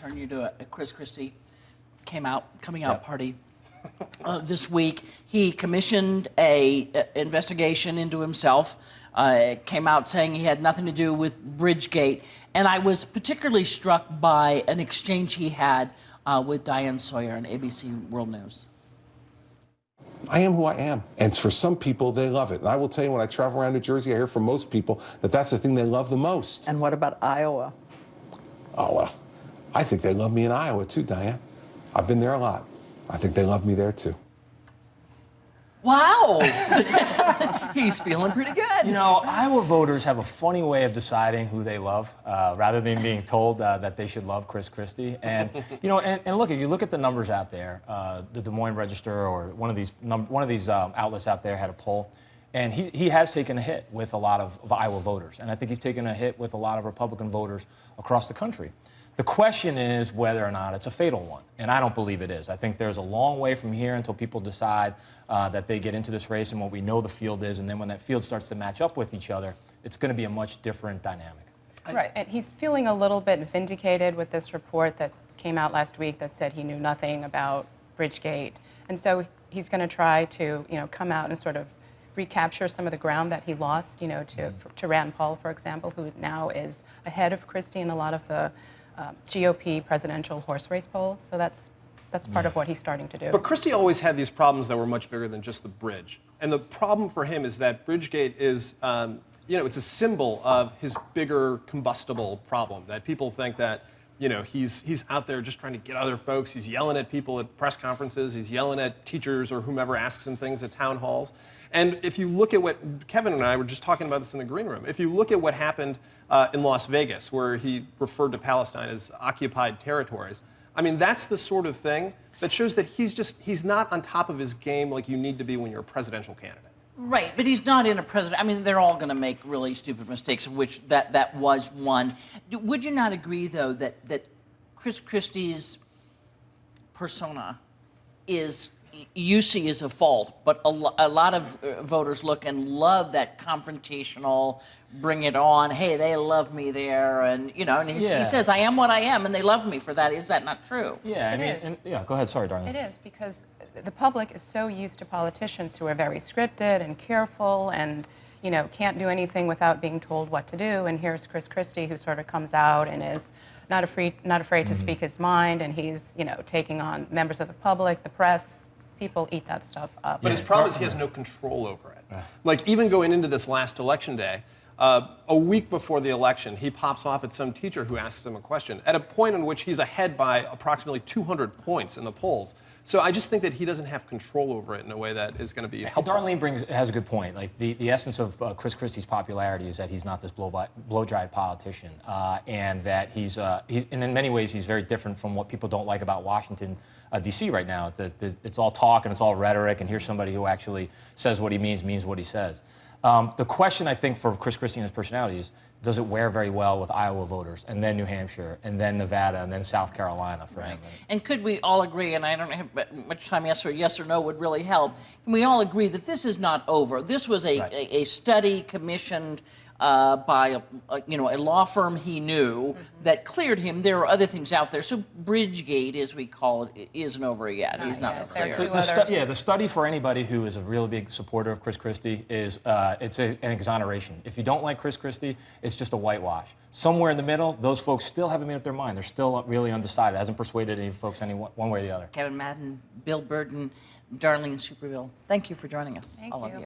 turn you to a Chris Christie coming out party this week. He commissioned a investigation into himself. Came out saying he had nothing to do with Bridgegate, and I was particularly struck by an exchange he had with Diane Sawyer on ABC World News. I am who I am. And for some people, they love it. And I will tell you, when I travel around New Jersey, I hear from most people that that's the thing they love the most. And what about Iowa? Oh, well, I think they love me in Iowa, too, Diane. I've been there a lot. I think they love me there, too. Wow! He's feeling pretty good. You know, Iowa voters have a funny way of deciding who they love, rather than being told that they should love Chris Christie. And you know, and look, if you look at the numbers out there, the Des Moines Register or one of these outlets out there had a poll, and he has taken a hit with a lot of Iowa voters, and I think he's taken a hit with a lot of Republican voters across the country. The question is whether or not it's a fatal one, and I don't believe it is. I think there's a long way from here until people decide that they get into this race and what we know the field is, and then when that field starts to match up with each other, it's going to be a much different dynamic. Right, and he's feeling a little bit vindicated with this report that came out last week that said he knew nothing about Bridgegate, and so he's going to try to, come out and sort of recapture some of the ground that he lost, to Rand Paul, for example, who now is ahead of Christie in a lot of the GOP presidential horse race polls. So that's part of what he's starting to do. But Christie always had these problems that were much bigger than just the bridge. And the problem for him is that Bridgegate is, it's a symbol of his bigger combustible problem. That people think that, he's out there just trying to get other folks. He's yelling at people at press conferences. He's yelling at teachers or whomever asks him things at town halls. And if you look at what Kevin and I were just talking about this in the green room, if you look at what happened in Las Vegas, where he referred to Palestine as occupied territories, I mean, that's the sort of thing that shows that he's not on top of his game like you need to be when you're a presidential candidate. Right, but he's not in a president. I mean, they're all going to make really stupid mistakes, of which that was one. Would you not agree, though, that Chris Christie's persona is, you see as a fault, but a lot of voters look and love that confrontational, bring it on, hey, they love me there, and he says, I am what I am, and they love me for that. Is that not true? Yeah, go ahead, sorry, Darlene. It is, because the public is so used to politicians who are very scripted and careful and, can't do anything without being told what to do, and here's Chris Christie, who sort of comes out and is not afraid to speak his mind, and he's, taking on members of the public, the press. People eat that stuff up. But his problem is he has no control over it. Like, even going into this last election day, a week before the election, he pops off at some teacher who asks him a question at a point in which he's ahead by approximately 200 points in the polls. So I just think that he doesn't have control over it in a way that is going to be helpful. Darlene has a good point. Like, the essence of Chris Christie's popularity is that he's not this blow-dried politician, and that and in many ways he's very different from what people don't like about Washington, D.C. right now. It's all talk and it's all rhetoric, and here's somebody who actually says what he means what he says. The question, I think, for Chris Christie and his personality is, does it wear very well with Iowa voters, and then New Hampshire, and then Nevada, and then South Carolina for him? And could we all agree, and I don't have much time, yes or no would really help, can we all agree that this is not over? This was a study commissioned by a law firm he knew that cleared him. There are other things out there. So Bridgegate, as we call it, isn't over yet. He's not clear. The study for anybody who is a really big supporter of Chris Christie is an exoneration. If you don't like Chris Christie, it's just a whitewash. Somewhere in the middle, those folks still haven't made up their mind. They're still really undecided. It hasn't persuaded any folks one way or the other. Kevin Madden, Bill Burton, Darlene Superville, thank you for joining us, Thank all you. of you.